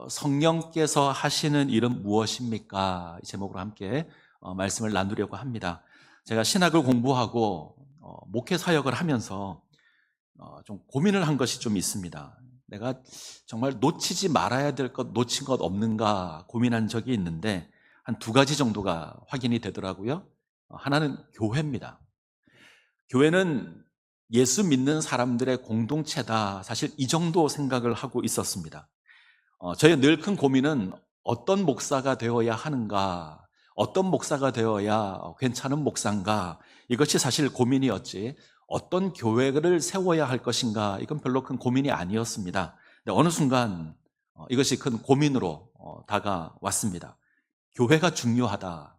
성령께서 하시는 일은 무엇입니까? 이 제목으로 함께 말씀을 나누려고 합니다. 제가 신학을 공부하고 목회 사역을 하면서 좀 고민을 한 것이 좀 있습니다. 내가 정말 놓치지 말아야 될 것, 놓친 것 없는가 고민한 적이 있는데 한 두 가지 정도가 확인이 되더라고요. 하나는 교회입니다. 교회는 예수 믿는 사람들의 공동체다. 사실 이 정도 생각을 하고 있었습니다. 저의 늘 큰 고민은 어떤 목사가 되어야 하는가, 어떤 목사가 되어야 괜찮은 목사인가, 이것이 사실 고민이었지, 어떤 교회를 세워야 할 것인가, 이건 별로 큰 고민이 아니었습니다. 근데 어느 순간 이것이 큰 고민으로 다가왔습니다. 교회가 중요하다.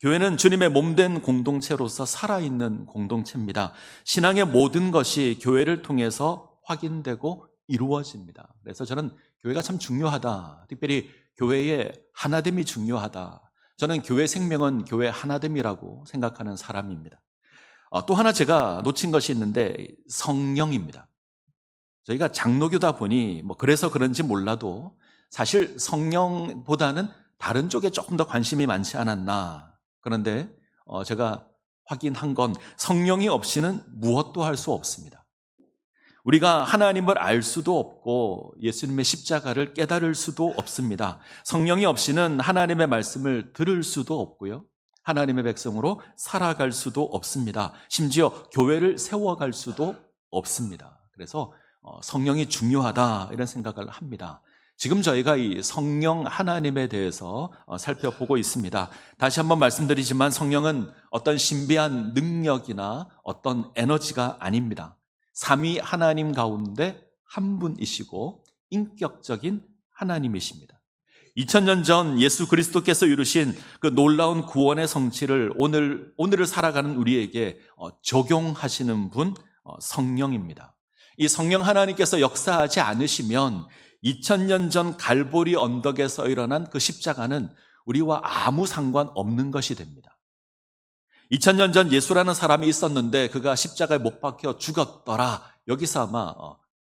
교회는 주님의 몸된 공동체로서 살아있는 공동체입니다. 신앙의 모든 것이 교회를 통해서 확인되고 이루어집니다. 그래서 저는 교회가 참 중요하다. 특별히 교회의 하나됨이 중요하다. 저는 교회 생명은 교회 하나됨이라고 생각하는 사람입니다. 또 하나 제가 놓친 것이 있는데 성령입니다. 저희가 장로교다 보니 그래서 그런지 몰라도 사실 성령보다는 다른 쪽에 조금 더 관심이 많지 않았나. 그런데 제가 확인한 건 성령이 없이는 무엇도 할 수 없습니다. 우리가 하나님을 알 수도 없고 예수님의 십자가를 깨달을 수도 없습니다. 성령이 없이는 하나님의 말씀을 들을 수도 없고요. 하나님의 백성으로 살아갈 수도 없습니다. 심지어 교회를 세워갈 수도 없습니다. 그래서 성령이 중요하다 이런 생각을 합니다. 지금 저희가 이 성령 하나님에 대해서 살펴보고 있습니다. 다시 한번 말씀드리지만 성령은 어떤 신비한 능력이나 어떤 에너지가 아닙니다. 삼위 하나님 가운데 한 분이시고 인격적인 하나님이십니다. 2000년 전 예수 그리스도께서 이루신 그 놀라운 구원의 성취를 오늘을 살아가는 우리에게 적용하시는 분 성령입니다. 이 성령 하나님께서 역사하지 않으시면 2000년 전 갈보리 언덕에서 일어난 그 십자가는 우리와 아무 상관없는 것이 됩니다. 2000년 전 예수라는 사람이 있었는데 그가 십자가에 못 박혀 죽었더라. 여기서 아마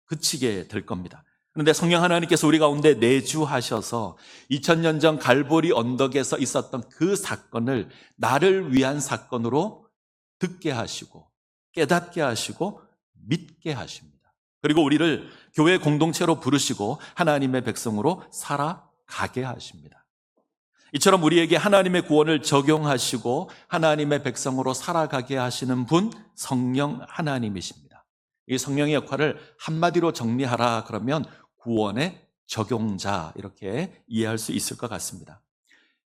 그치게 될 겁니다. 그런데 성령 하나님께서 우리 가운데 내주하셔서 2000년 전 갈보리 언덕에서 있었던 그 사건을 나를 위한 사건으로 듣게 하시고 깨닫게 하시고 믿게 하십니다. 그리고 우리를 교회 공동체로 부르시고 하나님의 백성으로 살아가게 하십니다. 이처럼 우리에게 하나님의 구원을 적용하시고 하나님의 백성으로 살아가게 하시는 분 성령 하나님이십니다. 이 성령의 역할을 한마디로 정리하라 그러면 구원의 적용자 이렇게 이해할 수 있을 것 같습니다.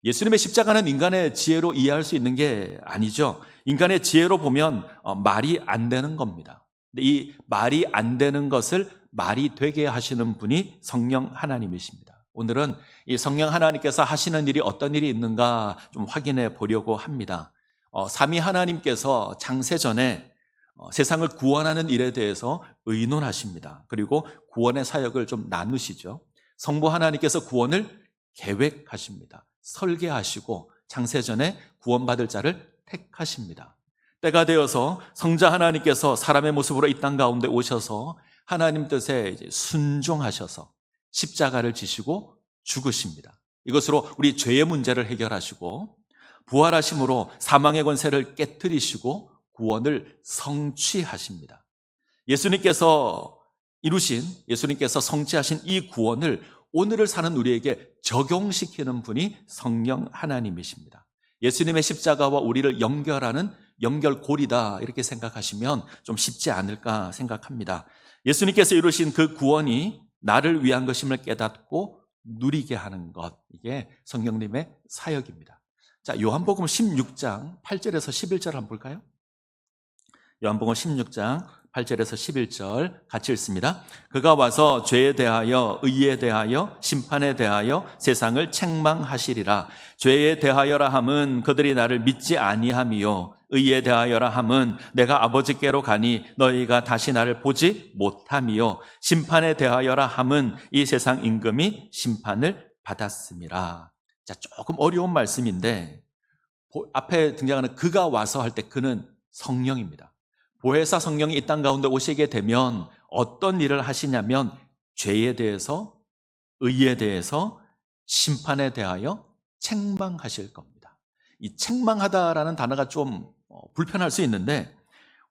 예수님의 십자가는 인간의 지혜로 이해할 수 있는 게 아니죠. 인간의 지혜로 보면 말이 안 되는 겁니다. 이 말이 안 되는 것을 말이 되게 하시는 분이 성령 하나님이십니다. 오늘은 이 성령 하나님께서 하시는 일이 어떤 일이 있는가 좀 확인해 보려고 합니다. 삼위 하나님께서 창세전에 세상을 구원하는 일에 대해서 의논하십니다. 그리고 구원의 사역을 좀 나누시죠. 성부 하나님께서 구원을 계획하십니다. 설계하시고 창세전에 구원받을 자를 택하십니다. 때가 되어서 성자 하나님께서 사람의 모습으로 이 땅 가운데 오셔서 하나님 뜻에 순종하셔서 십자가를 지시고 죽으십니다. 이것으로 우리 죄의 문제를 해결하시고 부활하심으로 사망의 권세를 깨뜨리시고 구원을 성취하십니다. 예수님께서 성취하신 이 구원을 오늘을 사는 우리에게 적용시키는 분이 성령 하나님이십니다. 예수님의 십자가와 우리를 연결하는 연결고리다 이렇게 생각하시면 좀 쉽지 않을까 생각합니다. 예수님께서 이루신 그 구원이 나를 위한 것임을 깨닫고 누리게 하는 것, 이게 성령님의 사역입니다. 자, 요한복음 16장 8절에서 11절 한번 볼까요? 요한복음 16장 8절에서 11절 같이 읽습니다. 그가 와서 죄에 대하여 의에 대하여 심판에 대하여 세상을 책망하시리라. 죄에 대하여라 함은 그들이 나를 믿지 아니함이요 의에 대하여라 함은 내가 아버지께로 가니 너희가 다시 나를 보지 못함이요 심판에 대하여라 함은 이 세상 임금이 심판을 받았음이라. 자, 조금 어려운 말씀인데 앞에 등장하는 그가 와서 할 때 그는 성령입니다. 보혜사 성령이 이 땅 가운데 오시게 되면 어떤 일을 하시냐면 죄에 대해서 의에 대해서, 심판에 대하여 책망하실 겁니다. 이 책망하다라는 단어가 좀 불편할 수 있는데,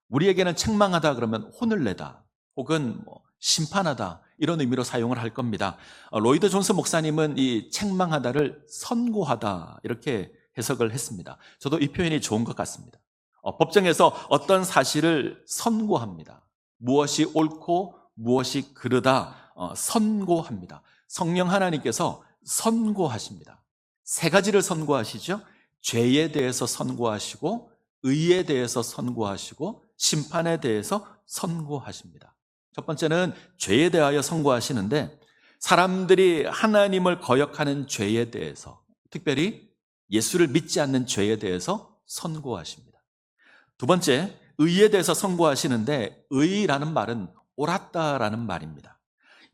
우리에게는 책망하다 그러면 혼을 내다 혹은 심판하다 이런 의미로 사용을 할 겁니다. 로이드 존스 목사님은 이 책망하다를 선고하다 이렇게 해석을 했습니다. 저도 이 표현이 좋은 것 같습니다. 법정에서 어떤 사실을 선고합니다. 무엇이 옳고 무엇이 그르다 선고합니다. 성령 하나님께서 선고하십니다. 세 가지를 선고하시죠. 죄에 대해서 선고하시고, 의에 대해서 선고하시고, 심판에 대해서 선고하십니다. 첫 번째는 죄에 대하여 선고하시는데, 사람들이 하나님을 거역하는 죄에 대해서, 특별히 예수를 믿지 않는 죄에 대해서 선고하십니다. 두 번째, 의에 대해서 선고하시는데, 의라는 말은 옳았다라는 말입니다.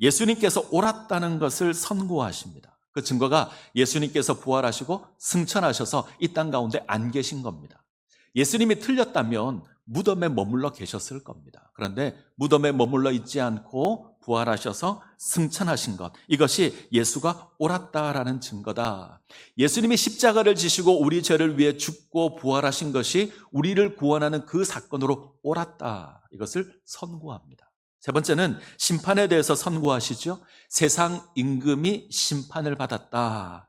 예수님께서 옳았다는 것을 선고하십니다. 그 증거가 예수님께서 부활하시고 승천하셔서 이 땅 가운데 안 계신 겁니다. 예수님이 틀렸다면 무덤에 머물러 계셨을 겁니다. 그런데 무덤에 머물러 있지 않고 부활하셔서 승천하신 것, 이것이 예수가 옳았다라는 증거다. 예수님이 십자가를 지시고 우리 죄를 위해 죽고 부활하신 것이 우리를 구원하는 그 사건으로 옳았다. 이것을 선고합니다. 세 번째는 심판에 대해서 선고하시죠. 세상 임금이 심판을 받았다.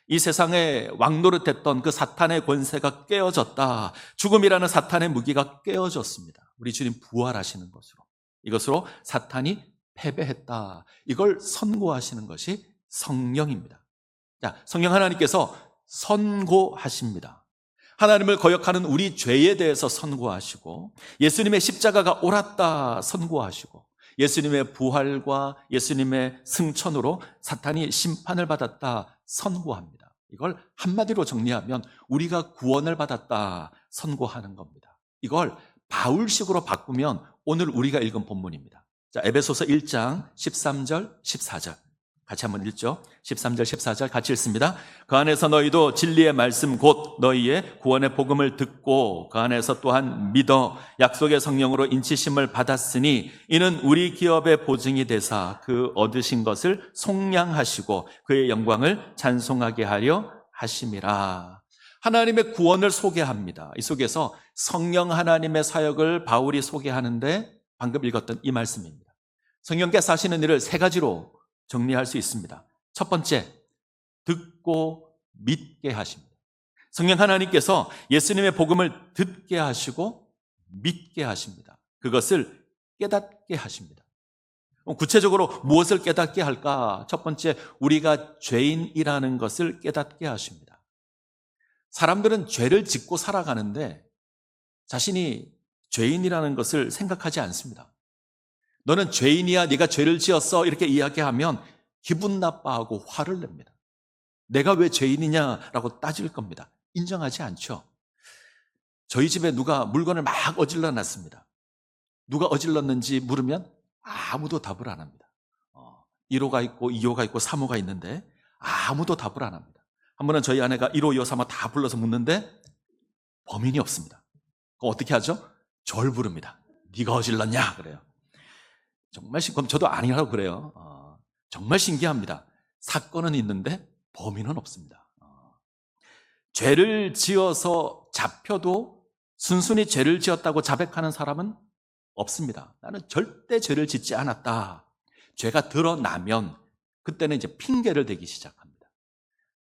이 세상에 왕노릇했던 그 사탄의 권세가 깨어졌다. 죽음이라는 사탄의 무기가 깨어졌습니다. 우리 주님 부활하시는 것으로, 이것으로 사탄이 패배했다. 이걸 선고하시는 것이 성령입니다. 자, 성령 하나님께서 선고하십니다. 하나님을 거역하는 우리 죄에 대해서 선고하시고, 예수님의 십자가가 옳았다 선고하시고, 예수님의 부활과 예수님의 승천으로 사탄이 심판을 받았다 선고합니다. 이걸 한마디로 정리하면 우리가 구원을 받았다 선고하는 겁니다. 이걸 바울식으로 바꾸면 오늘 우리가 읽은 본문입니다. 자, 에베소서 1장 13절 14절 같이 한번 읽죠. 13절 14절 같이 읽습니다. 그 안에서 너희도 진리의 말씀 곧 너희의 구원의 복음을 듣고 그 안에서 또한 믿어 약속의 성령으로 인치심을 받았으니 이는 우리 기업의 보증이 되사 그 얻으신 것을 속량하시고 그의 영광을 찬송하게 하려 하심이라. 하나님의 구원을 소개합니다. 이 속에서 성령 하나님의 사역을 바울이 소개하는데 방금 읽었던 이 말씀입니다. 성령께서 하시는 일을 세 가지로 정리할 수 있습니다. 첫 번째, 듣고 믿게 하십니다. 성령 하나님께서 예수님의 복음을 듣게 하시고 믿게 하십니다. 그것을 깨닫게 하십니다. 구체적으로 무엇을 깨닫게 할까? 첫 번째, 우리가 죄인이라는 것을 깨닫게 하십니다. 사람들은 죄를 짓고 살아가는데 자신이 죄인이라는 것을 생각하지 않습니다. 너는 죄인이야, 네가 죄를 지었어 이렇게 이야기하면 기분 나빠하고 화를 냅니다. 내가 왜 죄인이냐라고 따질 겁니다. 인정하지 않죠. 저희 집에 누가 물건을 막 어질러 놨습니다. 누가 어질렀는지 물으면 아무도 답을 안 합니다. 1호가 있고 2호가 있고 3호가 있는데 아무도 답을 안 합니다. 한 번은 저희 아내가 1호, 2호, 3호 다 불러서 묻는데 범인이 없습니다. 그럼 어떻게 하죠? 저를 부릅니다. 네가 어질렀냐? 그래요. 정말 그럼 저도 아니라고 그래요. 정말 신기합니다. 사건은 있는데 범인은 없습니다. 죄를 지어서 잡혀도 순순히 죄를 지었다고 자백하는 사람은 없습니다. 나는 절대 죄를 짓지 않았다. 죄가 드러나면 그때는 이제 핑계를 대기 시작합니다.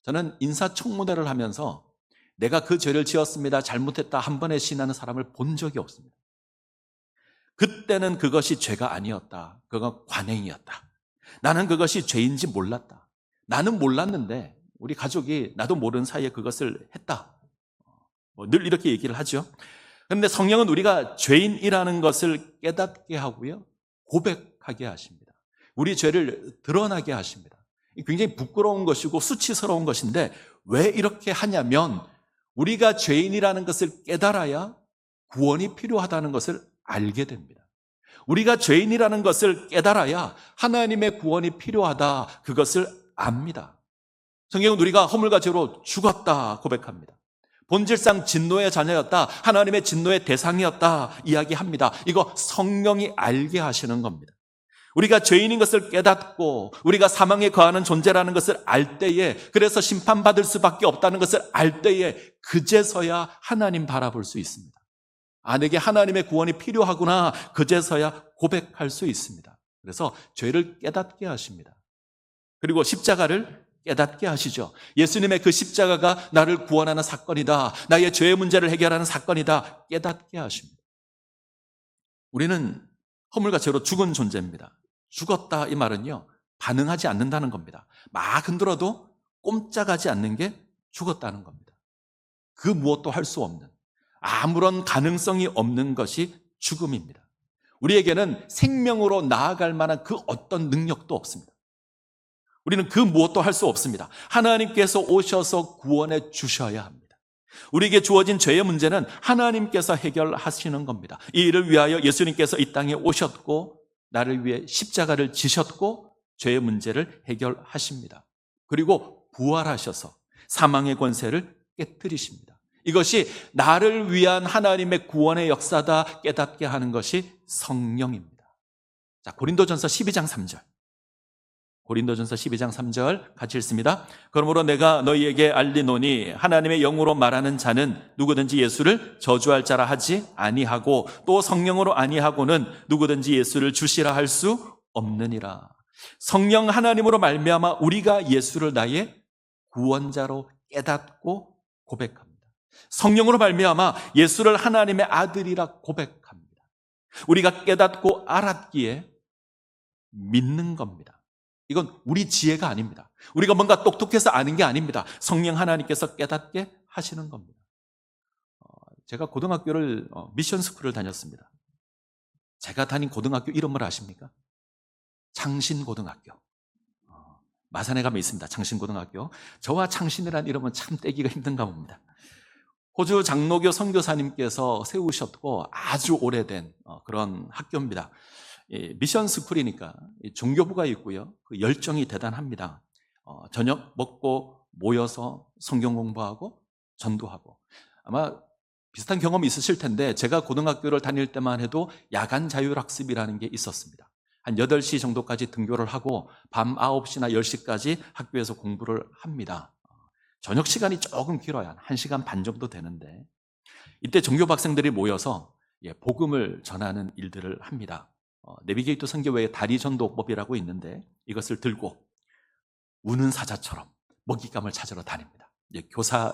저는 인사청문회를 하면서 내가 그 죄를 지었습니다, 잘못했다 한 번에 시인하는 사람을 본 적이 없습니다. 그때는 그것이 죄가 아니었다. 그건 관행이었다. 나는 그것이 죄인지 몰랐다. 나는 몰랐는데 우리 가족이 나도 모르는 사이에 그것을 했다. 늘 이렇게 얘기를 하죠. 그런데 성령은 우리가 죄인이라는 것을 깨닫게 하고요, 고백하게 하십니다. 우리 죄를 드러나게 하십니다. 굉장히 부끄러운 것이고 수치스러운 것인데 왜 이렇게 하냐면 우리가 죄인이라는 것을 깨달아야 구원이 필요하다는 것을 알게 됩니다. 우리가 죄인이라는 것을 깨달아야 하나님의 구원이 필요하다, 그것을 압니다. 성경은 우리가 허물과 죄로 죽었다 고백합니다. 본질상 진노의 자녀였다, 하나님의 진노의 대상이었다 이야기합니다. 이거 성령이 알게 하시는 겁니다. 우리가 죄인인 것을 깨닫고 우리가 사망에 거하는 존재라는 것을 알 때에, 그래서 심판받을 수밖에 없다는 것을 알 때에 그제서야 하나님 바라볼 수 있습니다. 아, 내게 하나님의 구원이 필요하구나. 그제서야 고백할 수 있습니다. 그래서 죄를 깨닫게 하십니다. 그리고 십자가를 깨닫게 하시죠. 예수님의 그 십자가가 나를 구원하는 사건이다. 나의 죄의 문제를 해결하는 사건이다. 깨닫게 하십니다. 우리는 허물과 죄로 죽은 존재입니다. 죽었다 이 말은요, 반응하지 않는다는 겁니다. 막 흔들어도 꼼짝하지 않는 게 죽었다는 겁니다. 그 무엇도 할 수 없는, 아무런 가능성이 없는 것이 죽음입니다. 우리에게는 생명으로 나아갈 만한 그 어떤 능력도 없습니다. 우리는 그 무엇도 할 수 없습니다. 하나님께서 오셔서 구원해 주셔야 합니다. 우리에게 주어진 죄의 문제는 하나님께서 해결하시는 겁니다. 이 일을 위하여 예수님께서 이 땅에 오셨고 나를 위해 십자가를 지셨고 죄의 문제를 해결하십니다. 그리고 부활하셔서 사망의 권세를 깨뜨리십니다. 이것이 나를 위한 하나님의 구원의 역사다 깨닫게 하는 것이 성령입니다. 자, 고린도전서 12장 3절. 고린도전서 12장 3절 같이 읽습니다. 그러므로 내가 너희에게 알리노니 하나님의 영으로 말하는 자는 누구든지 예수를 저주할 자라 하지 아니하고 또 성령으로 아니하고는 누구든지 예수를 주시라 할 수 없느니라. 성령 하나님으로 말미암아 우리가 예수를 나의 구원자로 깨닫고 고백합니다. 성령으로 말미암아 예수를 하나님의 아들이라 고백합니다. 우리가 깨닫고 알았기에 믿는 겁니다. 이건 우리 지혜가 아닙니다. 우리가 뭔가 똑똑해서 아는 게 아닙니다. 성령 하나님께서 깨닫게 하시는 겁니다. 제가 고등학교를 미션 스쿨을 다녔습니다. 제가 다닌 고등학교 이름을 아십니까? 창신고등학교. 마산에 가면 있습니다. 창신고등학교. 저와 창신이라는 이름은 참 떼기가 힘든가 봅니다. 호주 장로교 선교사님께서 세우셨고 아주 오래된 그런 학교입니다. 미션 스쿨이니까 종교부가 있고요. 그 열정이 대단합니다. 저녁 먹고 모여서 성경 공부하고 전도하고. 아마 비슷한 경험이 있으실 텐데 제가 고등학교를 다닐 때만 해도 야간 자율학습이라는 게 있었습니다. 한 8시 정도까지 등교를 하고 밤 9시나 10시까지 학교에서 공부를 합니다. 저녁 시간이 조금 길어야 1시간 반 정도 되는데 이때 종교부 학생들이 모여서 복음을 전하는 일들을 합니다. 내비게이터 선교 외에 다리전도법이라고 있는데 이것을 들고 우는 사자처럼 먹잇감을 찾으러 다닙니다.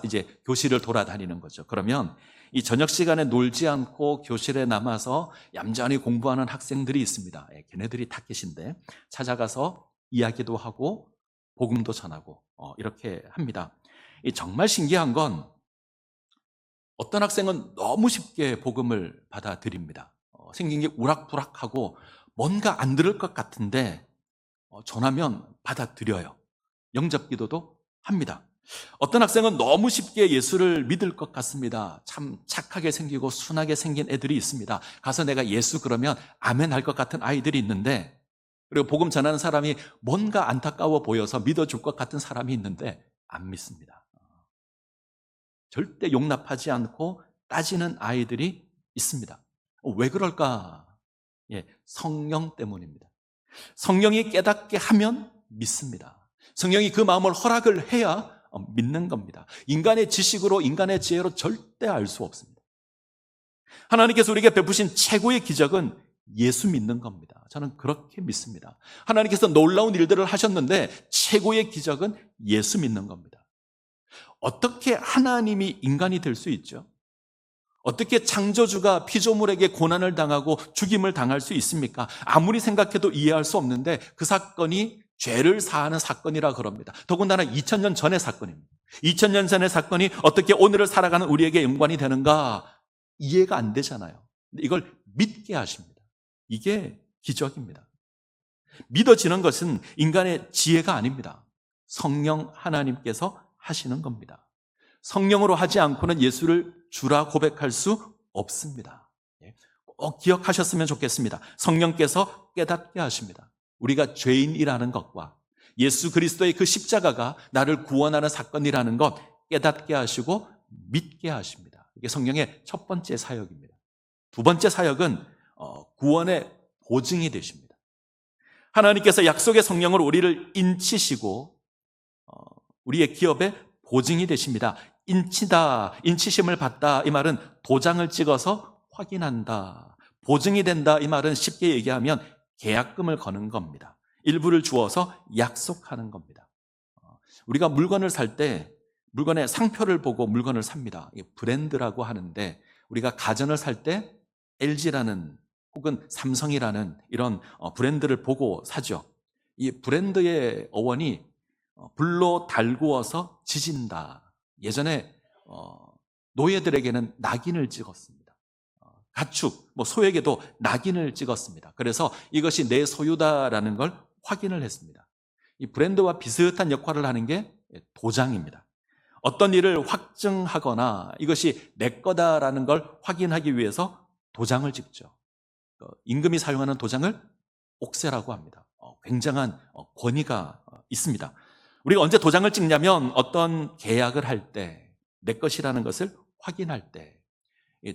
이제 교실을 돌아다니는 거죠. 그러면 이 저녁 시간에 놀지 않고 교실에 남아서 얌전히 공부하는 학생들이 있습니다. 걔네들이 타겟인데 찾아가서 이야기도 하고 복음도 전하고 이렇게 합니다. 정말 신기한 건 어떤 학생은 너무 쉽게 복음을 받아들입니다. 생긴 게 우락부락하고 뭔가 안 들을 것 같은데 전하면 받아들여요. 영접 기도도 합니다. 어떤 학생은 너무 쉽게 예수를 믿을 것 같습니다. 참 착하게 생기고 순하게 생긴 애들이 있습니다. 가서 내가 예수 그러면 아멘 할 것 같은 아이들이 있는데, 그리고 복음 전하는 사람이 뭔가 안타까워 보여서 믿어줄 것 같은 사람이 있는데 안 믿습니다. 절대 용납하지 않고 따지는 아이들이 있습니다. 왜 그럴까? 성령 때문입니다. 성령이 깨닫게 하면 믿습니다. 성령이 그 마음을 허락을 해야 믿는 겁니다. 인간의 지식으로, 인간의 지혜로 절대 알 수 없습니다. 하나님께서 우리에게 베푸신 최고의 기적은 예수 믿는 겁니다. 저는 그렇게 믿습니다. 하나님께서 놀라운 일들을 하셨는데 최고의 기적은 예수 믿는 겁니다. 어떻게 하나님이 인간이 될 수 있죠? 어떻게 창조주가 피조물에게 고난을 당하고 죽임을 당할 수 있습니까? 아무리 생각해도 이해할 수 없는데 그 사건이 죄를 사하는 사건이라 그럽니다. 더군다나 2000년 전의 사건입니다. 2000년 전의 사건이 어떻게 오늘을 살아가는 우리에게 연관이 되는가 이해가 안 되잖아요. 이걸 믿게 하십니다. 이게 기적입니다. 믿어지는 것은 인간의 지혜가 아닙니다. 성령 하나님께서 하시는 겁니다. 성령으로 하지 않고는 예수를 주라 고백할 수 없습니다. 꼭 기억하셨으면 좋겠습니다. 성령께서 깨닫게 하십니다. 우리가 죄인이라는 것과 예수 그리스도의 그 십자가가 나를 구원하는 사건이라는 것 깨닫게 하시고 믿게 하십니다. 이게 성령의 첫 번째 사역입니다. 두 번째 사역은 구원의 보증이 되십니다. 하나님께서 약속의 성령으로 우리를 인치시고 우리의 기업의 보증이 되십니다. 인치다, 인치심을 받다, 이 말은 도장을 찍어서 확인한다. 보증이 된다, 이 말은 쉽게 얘기하면 계약금을 거는 겁니다. 일부를 주어서 약속하는 겁니다. 우리가 물건을 살 때 물건의 상표를 보고 물건을 삽니다. 이게 브랜드라고 하는데, 우리가 가전을 살 때 LG라는 혹은 삼성이라는 이런 브랜드를 보고 사죠. 이 브랜드의 어원이 불로 달구어서 지진다. 예전에 노예들에게는 낙인을 찍었습니다. 가축, 소에게도 낙인을 찍었습니다. 그래서 이것이 내 소유다라는 걸 확인을 했습니다. 이 브랜드와 비슷한 역할을 하는 게 도장입니다. 어떤 일을 확증하거나 이것이 내 거다라는 걸 확인하기 위해서 도장을 찍죠. 임금이 사용하는 도장을 옥세라고 합니다. 굉장한 권위가 있습니다. 우리가 언제 도장을 찍냐면 어떤 계약을 할 때, 내 것이라는 것을 확인할 때.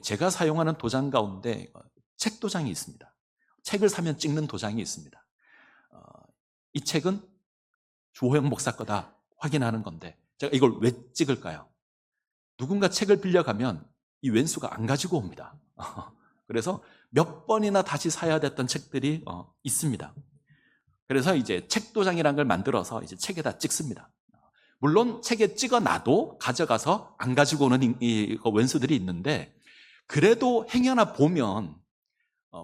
제가 사용하는 도장 가운데 책 도장이 있습니다. 책을 사면 찍는 도장이 있습니다. 이 책은 주호영 목사 거다 확인하는 건데, 제가 이걸 왜 찍을까요? 누군가 책을 빌려가면 이 왼수가 안 가지고 옵니다. 그래서 몇 번이나 다시 사야 됐던 책들이 있습니다. 그래서 이제 책 도장이라는 걸 만들어서 이제 책에다 찍습니다. 물론 책에 찍어놔도 가져가서 안 가지고 오는 왼수들이 있는데, 그래도 행여나 보면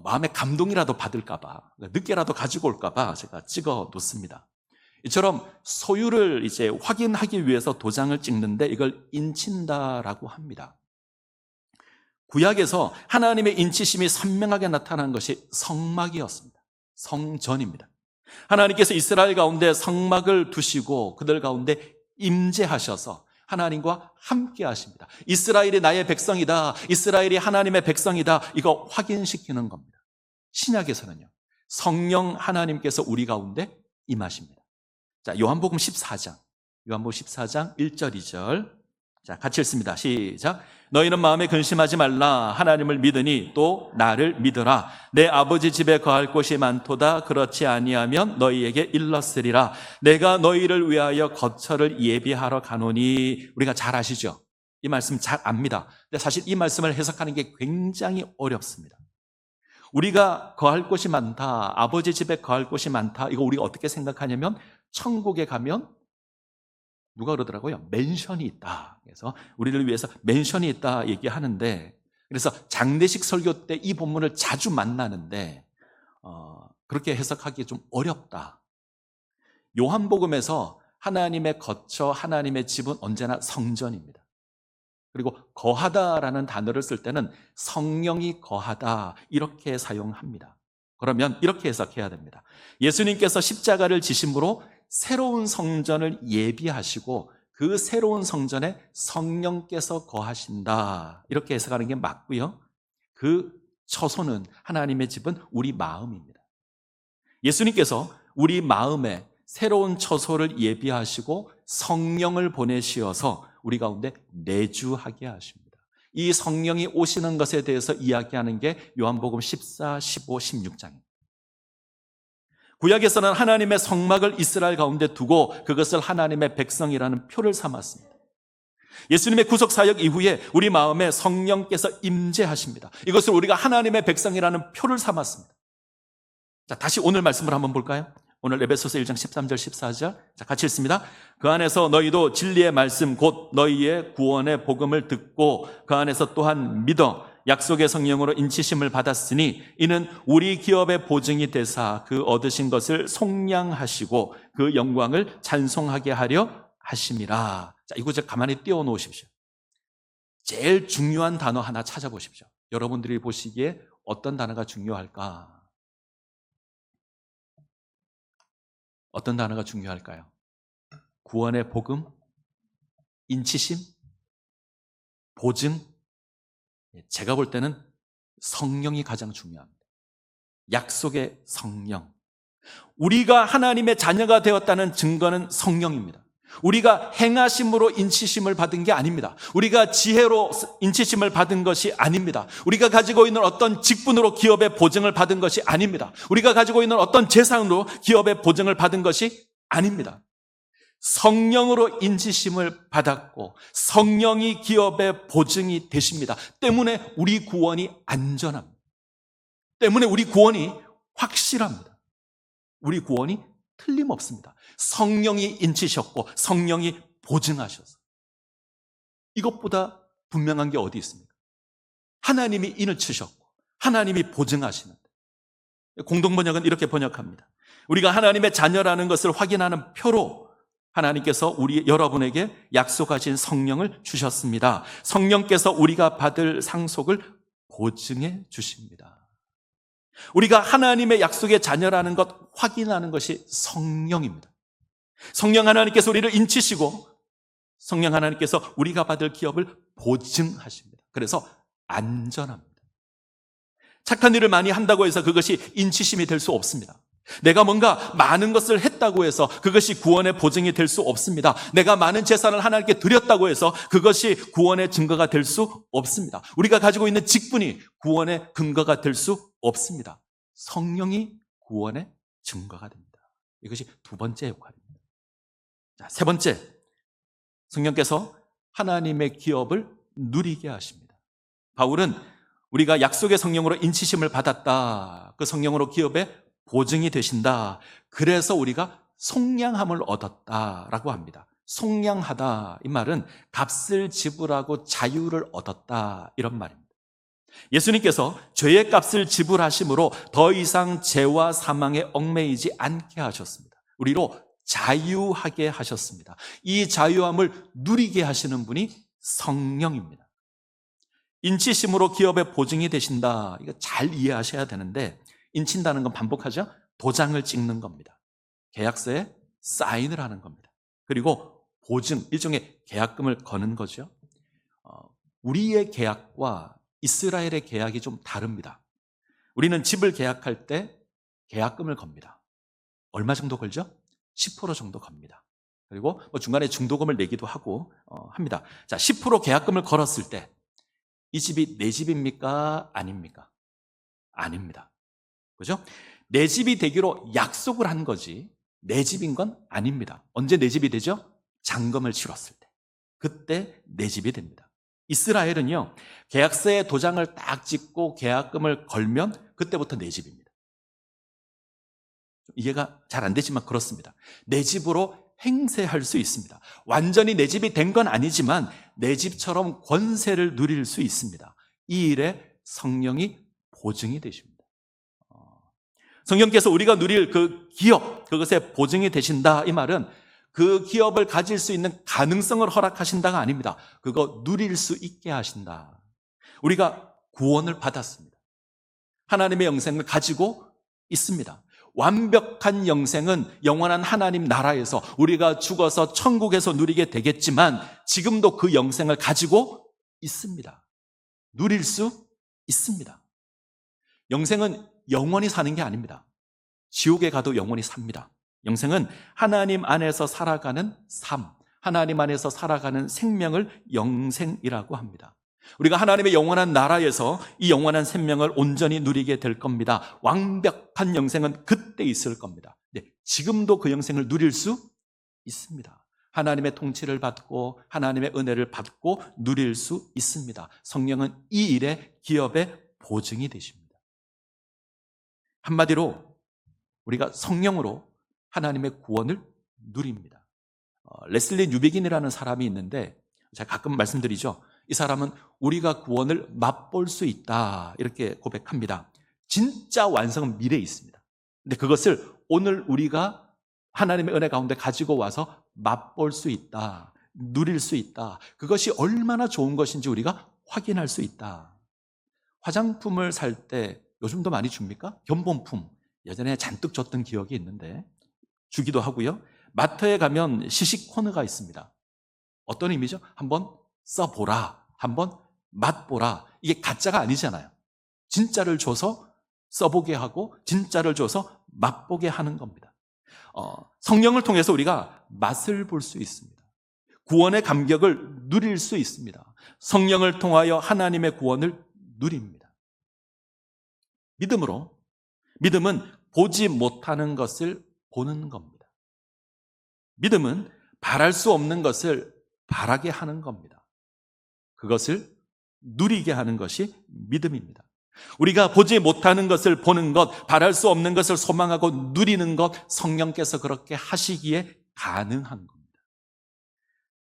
마음에 감동이라도 받을까봐, 늦게라도 가지고 올까봐 제가 찍어 놓습니다. 이처럼 소유를 이제 확인하기 위해서 도장을 찍는데 이걸 인친다라고 합니다. 구약에서 하나님의 인치심이 선명하게 나타난 것이 성막이었습니다. 성전입니다. 하나님께서 이스라엘 가운데 성막을 두시고 그들 가운데 임재하셔서 하나님과 함께 하십니다. 이스라엘이 나의 백성이다, 이스라엘이 하나님의 백성이다, 이거 확인시키는 겁니다. 신약에서는요, 성령 하나님께서 우리 가운데 임하십니다. 자, 요한복음 14장 1절 2절. 자, 같이 읽습니다. 시작. 너희는 마음에 근심하지 말라. 하나님을 믿으니 또 나를 믿으라. 내 아버지 집에 거할 곳이 많도다. 그렇지 아니하면 너희에게 일렀으리라. 내가 너희를 위하여 거처를 예비하러 가노니. 우리가 잘 아시죠? 이 말씀 잘 압니다. 근데 사실 이 말씀을 해석하는 게 굉장히 어렵습니다. 우리가 거할 곳이 많다, 아버지 집에 거할 곳이 많다, 이거 우리가 어떻게 생각하냐면 천국에 가면 누가 그러더라고요? 맨션이 있다. 그래서 우리를 위해서 맨션이 있다 얘기하는데, 그래서 장례식 설교 때 이 본문을 자주 만나는데 그렇게 해석하기 좀 어렵다. 요한복음에서 하나님의 거처, 하나님의 집은 언제나 성전입니다. 그리고 거하다라는 단어를 쓸 때는 성령이 거하다 이렇게 사용합니다. 그러면 이렇게 해석해야 됩니다. 예수님께서 십자가를 지심으로 새로운 성전을 예비하시고 그 새로운 성전에 성령께서 거하신다, 이렇게 해석하는 게 맞고요. 그 처소는, 하나님의 집은 우리 마음입니다. 예수님께서 우리 마음에 새로운 처소를 예비하시고 성령을 보내시어서 우리 가운데 내주하게 하십니다. 이 성령이 오시는 것에 대해서 이야기하는 게 요한복음 14, 15, 16장입니다. 구약에서는 하나님의 성막을 이스라엘 가운데 두고 그것을 하나님의 백성이라는 표를 삼았습니다. 예수님의 구속사역 이후에 우리 마음에 성령께서 임재하십니다. 이것을 우리가 하나님의 백성이라는 표를 삼았습니다. 자, 다시 오늘 말씀을 한번 볼까요? 오늘 에베소서 1장 13절 14절. 자, 같이 읽습니다. 그 안에서 너희도 진리의 말씀 곧 너희의 구원의 복음을 듣고 그 안에서 또한 믿어 약속의 성령으로 인치심을 받았으니 이는 우리 기업의 보증이 되사 그 얻으신 것을 속량하시고 그 영광을 찬송하게 하려 하심이라. 자, 이 구절 가만히 띄워놓으십시오. 제일 중요한 단어 하나 찾아보십시오. 여러분들이 보시기에 어떤 단어가 중요할까? 어떤 단어가 중요할까요? 구원의 복음, 인치심, 보증. 제가 볼 때는 성령이 가장 중요합니다. 약속의 성령. 우리가 하나님의 자녀가 되었다는 증거는 성령입니다. 우리가 행하심으로 인치심을 받은 게 아닙니다. 우리가 지혜로 인치심을 받은 것이 아닙니다. 우리가 가지고 있는 어떤 직분으로 기업의 보증을 받은 것이 아닙니다. 우리가 가지고 있는 어떤 재산으로 기업의 보증을 받은 것이 아닙니다. 성령으로 인치심을 받았고 성령이 기업의 보증이 되십니다. 때문에 우리 구원이 안전합니다. 때문에 우리 구원이 확실합니다. 우리 구원이 틀림없습니다. 성령이 인치셨고 성령이 보증하셔서. 이것보다 분명한 게 어디 있습니까? 하나님이 인을 치셨고 하나님이 보증하시는데, 공동번역은 이렇게 번역합니다. 우리가 하나님의 자녀라는 것을 확인하는 표로 하나님께서 여러분에게 약속하신 성령을 주셨습니다. 성령께서 우리가 받을 상속을 보증해 주십니다. 우리가 하나님의 약속의 자녀라는 것 확인하는 것이 성령입니다. 성령 하나님께서 우리를 인치시고 성령 하나님께서 우리가 받을 기업을 보증하십니다. 그래서 안전합니다. 착한 일을 많이 한다고 해서 그것이 인치심이 될 수 없습니다. 내가 뭔가 많은 것을 했다고 해서 그것이 구원의 보증이 될 수 없습니다. 내가 많은 재산을 하나님께 드렸다고 해서 그것이 구원의 증거가 될 수 없습니다. 우리가 가지고 있는 직분이 구원의 근거가 될 수 없습니다. 성령이 구원의 증거가 됩니다. 이것이 두 번째 역할입니다. 자, 세 번째, 성령께서 하나님의 기업을 누리게 하십니다. 바울은 우리가 약속의 성령으로 인치심을 받았다. 그 성령으로 기업의 보증이 되신다. 그래서 우리가 속량함을 얻었다라고 합니다. 속량하다, 이 말은 값을 지불하고 자유를 얻었다, 이런 말입니다. 예수님께서 죄의 값을 지불하심으로 더 이상 죄와 사망에 얽매이지 않게 하셨습니다. 우리로 자유하게 하셨습니다. 이 자유함을 누리게 하시는 분이 성령입니다. 인치심으로 기업의 보증이 되신다. 이거 잘 이해하셔야 되는데, 인친다는 건 반복하죠? 도장을 찍는 겁니다. 계약서에 사인을 하는 겁니다. 그리고 보증, 일종의 계약금을 거는 거죠. 우리의 계약과 이스라엘의 계약이 좀 다릅니다. 우리는 집을 계약할 때 계약금을 겁니다. 얼마 정도 걸죠? 10% 정도 겁니다. 그리고 중간에 중도금을 내기도 하고 합니다. 자, 10% 계약금을 걸었을 때 이 집이 내 집입니까? 아닙니까? 아닙니다. 그죠? 내 집이 되기로 약속을 한 거지 내 집인 건 아닙니다. 언제 내 집이 되죠? 잔금을 치렀을 때. 그때 내 집이 됩니다. 이스라엘은요, 계약서에 도장을 딱 찍고 계약금을 걸면 그때부터 내 집입니다. 이해가 잘 안 되지만 그렇습니다. 내 집으로 행세할 수 있습니다. 완전히 내 집이 된 건 아니지만 내 집처럼 권세를 누릴 수 있습니다. 이 일에 성령이 보증이 되십니다. 성령께서 우리가 누릴 그 기업, 그것에 보증이 되신다, 이 말은 그 기업을 가질 수 있는 가능성을 허락하신다가 아닙니다. 그거 누릴 수 있게 하신다. 우리가 구원을 받았습니다. 하나님의 영생을 가지고 있습니다. 완벽한 영생은 영원한 하나님 나라에서 우리가 죽어서 천국에서 누리게 되겠지만 지금도 그 영생을 가지고 있습니다. 누릴 수 있습니다. 영생은 영원히 사는 게 아닙니다. 지옥에 가도 영원히 삽니다. 영생은 하나님 안에서 살아가는 삶, 하나님 안에서 살아가는 생명을 영생이라고 합니다. 우리가 하나님의 영원한 나라에서 이 영원한 생명을 온전히 누리게 될 겁니다. 완벽한 영생은 그때 있을 겁니다. 네, 지금도 그 영생을 누릴 수 있습니다. 하나님의 통치를 받고 하나님의 은혜를 받고 누릴 수 있습니다. 성령은 이 일에 기업의 보증이 되십니다. 한마디로 우리가 성령으로 하나님의 구원을 누립니다. 레슬리 뉴비긴이라는 사람이 있는데 제가 가끔 말씀드리죠. 이 사람은 우리가 구원을 맛볼 수 있다, 이렇게 고백합니다. 진짜 완성은 미래에 있습니다. 근데 그것을 오늘 우리가 하나님의 은혜 가운데 가지고 와서 맛볼 수 있다, 누릴 수 있다. 그것이 얼마나 좋은 것인지 우리가 확인할 수 있다. 화장품을 살 때 요즘도 많이 줍니까? 견본품. 예전에 잔뜩 줬던 기억이 있는데 주기도 하고요. 마트에 가면 시식 코너가 있습니다. 어떤 의미죠? 한번 써보라, 한번 맛보라. 이게 가짜가 아니잖아요. 진짜를 줘서 써보게 하고 진짜를 줘서 맛보게 하는 겁니다. 성령을 통해서 우리가 맛을 볼 수 있습니다. 구원의 감격을 누릴 수 있습니다. 성령을 통하여 하나님의 구원을 누립니다. 믿음은 보지 못하는 것을 보는 겁니다. 믿음은 바랄 수 없는 것을 바라게 하는 겁니다. 그것을 누리게 하는 것이 믿음입니다. 우리가 보지 못하는 것을 보는 것, 바랄 수 없는 것을 소망하고 누리는 것, 성령께서 그렇게 하시기에 가능한 겁니다.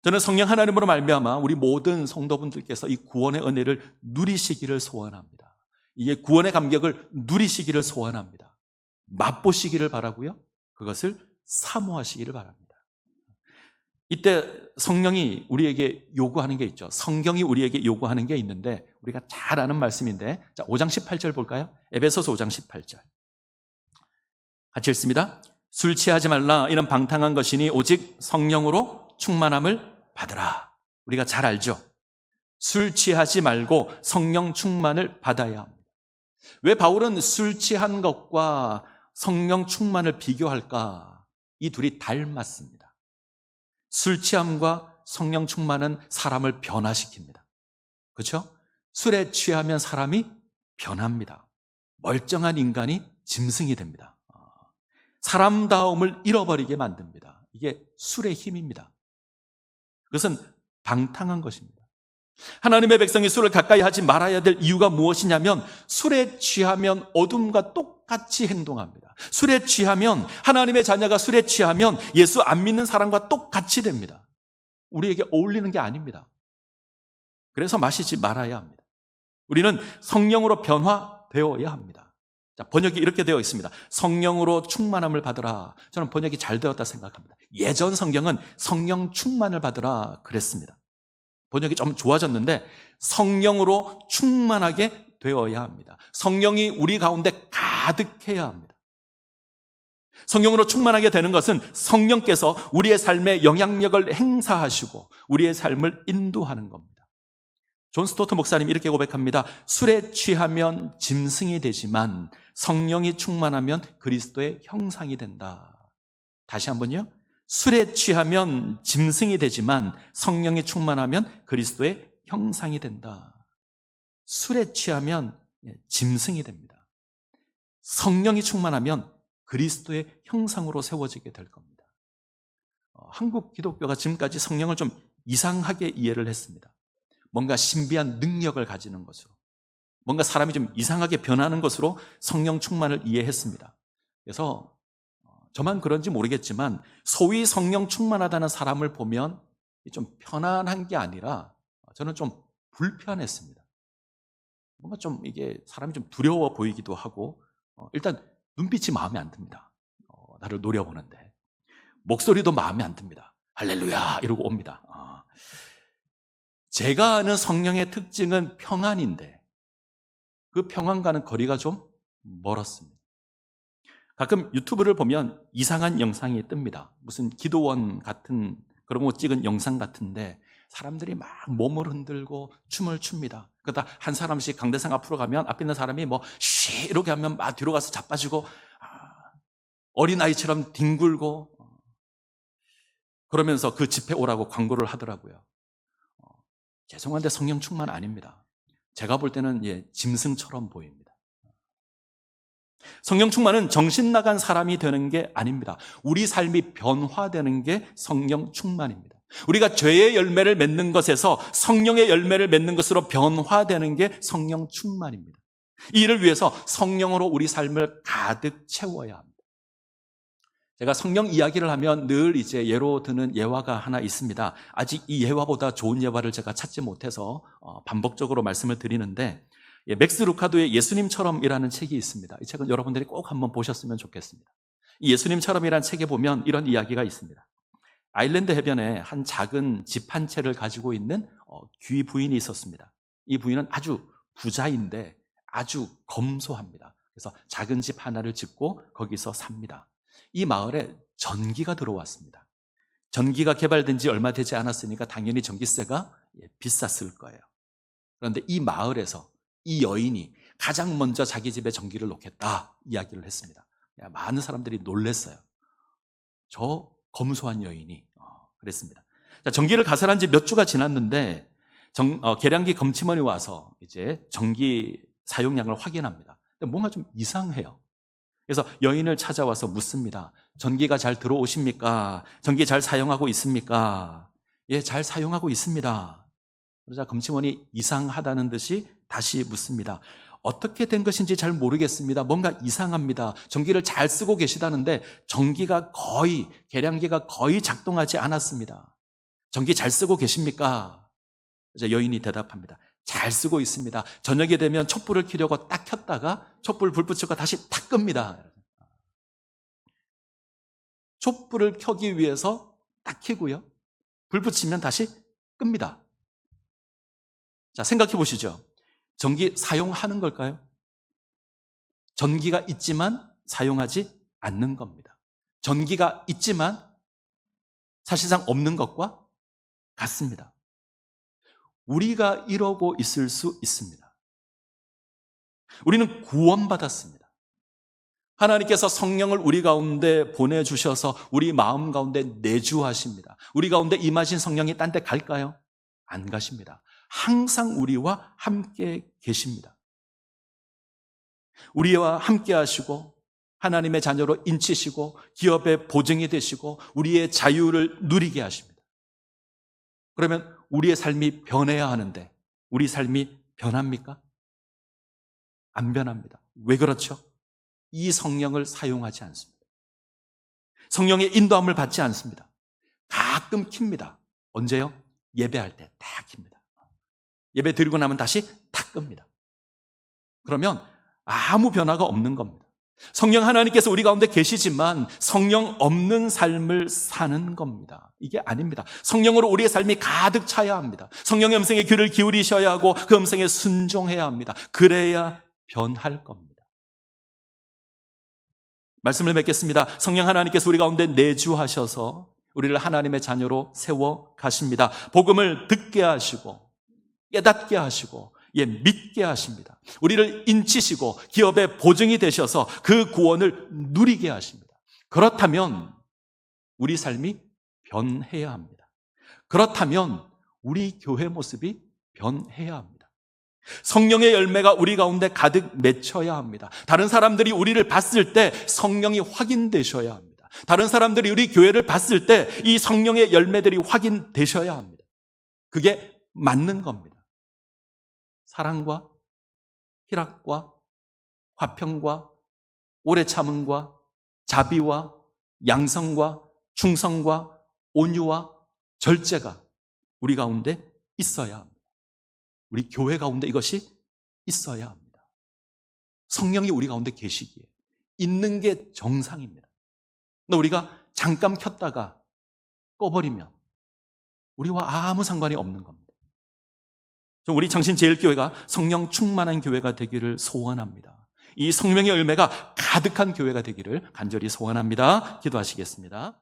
저는 성령 하나님으로 말미암아 우리 모든 성도분들께서 이 구원의 은혜를 누리시기를 소원합니다. 이게 구원의 감격을 누리시기를 소원합니다. 맛보시기를 바라고요. 그것을 사모하시기를 바랍니다. 이때 성령이 우리에게 요구하는 게 있죠. 성경이 우리에게 요구하는 게 있는데 우리가 잘 아는 말씀인데, 자, 5장 18절 볼까요? 에베소서 5장 18절 같이 읽습니다. 술 취하지 말라. 이는 방탕한 것이니 오직 성령으로 충만함을 받으라. 우리가 잘 알죠. 술 취하지 말고 성령 충만을 받아야 합니다. 왜 바울은 술 취한 것과 성령 충만을 비교할까? 이 둘이 닮았습니다. 술 취함과 성령 충만은 사람을 변화시킵니다. 그렇죠? 술에 취하면 사람이 변합니다. 멀쩡한 인간이 짐승이 됩니다. 사람다움을 잃어버리게 만듭니다. 이게 술의 힘입니다. 그것은 방탕한 것입니다. 하나님의 백성이 술을 가까이 하지 말아야 될 이유가 무엇이냐면 술에 취하면 어둠과 똑같이 행동합니다. 술에 취하면, 하나님의 자녀가 술에 취하면 예수 안 믿는 사람과 똑같이 됩니다. 우리에게 어울리는 게 아닙니다. 그래서 마시지 말아야 합니다. 우리는 성령으로 변화되어야 합니다. 자, 번역이 이렇게 되어 있습니다. 성령으로 충만함을 받으라. 저는 번역이 잘 되었다 생각합니다. 예전 성경은 성령 충만을 받으라 그랬습니다. 번역이 좀 좋아졌는데 성령으로 충만하게 되어야 합니다. 성령이 우리 가운데 가득해야 합니다. 성령으로 충만하게 되는 것은 성령께서 우리의 삶에 영향력을 행사하시고 우리의 삶을 인도하는 겁니다. 존 스토트 목사님이 이렇게 고백합니다. 술에 취하면 짐승이 되지만 성령이 충만하면 그리스도의 형상이 된다. 다시 한번요. 술에 취하면 짐승이 되지만 성령이 충만하면 그리스도의 형상이 된다. 술에 취하면 짐승이 됩니다. 성령이 충만하면 그리스도의 형상으로 세워지게 될 겁니다. 한국 기독교가 지금까지 성령을 좀 이상하게 이해를 했습니다. 뭔가 신비한 능력을 가지는 것으로, 뭔가 사람이 좀 이상하게 변하는 것으로 성령 충만을 이해했습니다. 그래서 저만 그런지 모르겠지만 소위 성령 충만하다는 사람을 보면 좀 편안한 게 아니라 저는 좀 불편했습니다. 뭔가 좀 이게 사람이 좀 두려워 보이기도 하고, 일단 눈빛이 마음에 안 듭니다. 나를 노려보는데 목소리도 마음에 안 듭니다. 할렐루야 이러고 옵니다. 제가 아는 성령의 특징은 평안인데 그 평안과는 거리가 좀 멀었습니다. 가끔 유튜브를 보면 이상한 영상이 뜹니다. 무슨 기도원 같은 그런 거 찍은 영상 같은데 사람들이 막 몸을 흔들고 춤을 춥니다. 그러다 한 사람씩 강대상 앞으로 가면 앞에 있는 사람이 쉬 이렇게 하면 막 뒤로 가서 자빠지고 어린아이처럼 뒹굴고 그러면서 그 집회 오라고 광고를 하더라고요. 죄송한데 성령 충만 아닙니다. 제가 볼 때는 짐승처럼 보입니다. 성령 충만은 정신 나간 사람이 되는 게 아닙니다. 우리 삶이 변화되는 게 성령 충만입니다. 우리가 죄의 열매를 맺는 것에서 성령의 열매를 맺는 것으로 변화되는 게 성령 충만입니다. 이 일을 위해서 성령으로 우리 삶을 가득 채워야 합니다. 제가 성령 이야기를 하면 늘 이제 예로 드는 예화가 하나 있습니다. 아직 이 예화보다 좋은 예화를 제가 찾지 못해서 반복적으로 말씀을 드리는데, 맥스 루카도의 예수님처럼이라는 책이 있습니다. 이 책은 여러분들이 꼭 한번 보셨으면 좋겠습니다. 이 예수님처럼이라는 책에 보면 이런 이야기가 있습니다. 아일랜드 해변에 한 작은 집 한 채를 가지고 있는 귀 부인이 있었습니다. 이 부인은 아주 부자인데 아주 검소합니다. 그래서 작은 집 하나를 짓고 거기서 삽니다. 이 마을에 전기가 들어왔습니다. 전기가 개발된 지 얼마 되지 않았으니까 당연히 전기세가 비쌌을 거예요. 그런데 이 마을에서 이 여인이 가장 먼저 자기 집에 전기를 놓겠다 이야기를 했습니다. 많은 사람들이 놀랐어요. 저 검소한 여인이 그랬습니다. 자, 전기를 가설한 지 몇 주가 지났는데 계량기 검침원이 와서 이제 전기 사용량을 확인합니다. 근데 뭔가 좀 이상해요. 그래서 여인을 찾아와서 묻습니다. 전기가 잘 들어오십니까? 전기 잘 사용하고 있습니까? 예, 잘 사용하고 있습니다. 그러자 검침원이 이상하다는 듯이 다시 묻습니다. 어떻게 된 것인지 잘 모르겠습니다. 뭔가 이상합니다. 전기를 잘 쓰고 계시다는데 계량기가 거의 작동하지 않았습니다. 전기 잘 쓰고 계십니까? 이제 여인이 대답합니다. 잘 쓰고 있습니다. 저녁이 되면 촛불을 켜려고 딱 켰다가 촛불 불 붙이고 다시 탁 끕니다. 촛불을 켜기 위해서 딱 켜고요. 불 붙이면 다시 끕니다. 자, 생각해 보시죠. 전기 사용하는 걸까요? 전기가 있지만 사용하지 않는 겁니다. 전기가 있지만 사실상 없는 것과 같습니다. 우리가 이러고 있을 수 있습니다. 우리는 구원받았습니다. 하나님께서 성령을 우리 가운데 보내주셔서 우리 마음 가운데 내주하십니다. 우리 가운데 임하신 성령이 딴 데 갈까요? 안 가십니다. 항상 우리와 함께 계십니다. 우리와 함께 하시고 하나님의 자녀로 인치시고 기업의 보증이 되시고 우리의 자유를 누리게 하십니다. 그러면 우리의 삶이 변해야 하는데 우리 삶이 변합니까? 안 변합니다. 왜 그렇죠? 이 성령을 사용하지 않습니다. 성령의 인도함을 받지 않습니다. 가끔 킵니다. 언제요? 예배할 때 딱 킵니다. 예배 드리고 나면 다시 탁 끕니다. 그러면 아무 변화가 없는 겁니다. 성령 하나님께서 우리 가운데 계시지만 성령 없는 삶을 사는 겁니다. 이게 아닙니다. 성령으로 우리의 삶이 가득 차야 합니다. 성령의 음성에 귀를 기울이셔야 하고 그 음성에 순종해야 합니다. 그래야 변할 겁니다. 말씀을 맺겠습니다. 성령 하나님께서 우리 가운데 내주하셔서 우리를 하나님의 자녀로 세워 가십니다. 복음을 듣게 하시고 깨닫게 하시고 믿게 하십니다. 우리를 인치시고 기업의 보증이 되셔서 그 구원을 누리게 하십니다. 그렇다면 우리 삶이 변해야 합니다. 그렇다면 우리 교회 모습이 변해야 합니다. 성령의 열매가 우리 가운데 가득 맺혀야 합니다. 다른 사람들이 우리를 봤을 때 성령이 확인되셔야 합니다. 다른 사람들이 우리 교회를 봤을 때 이 성령의 열매들이 확인되셔야 합니다. 그게 맞는 겁니다. 사랑과 희락과 화평과 오래 참음과 자비와 양성과 충성과 온유와 절제가 우리 가운데 있어야 합니다. 우리 교회 가운데 이것이 있어야 합니다. 성령이 우리 가운데 계시기에 있는 게 정상입니다. 근데 우리가 잠깐 켰다가 꺼버리면 우리와 아무 상관이 없는 겁니다. 우리 창신제일교회가 성령 충만한 교회가 되기를 소원합니다. 이 성령의 열매가 가득한 교회가 되기를 간절히 소원합니다. 기도하시겠습니다.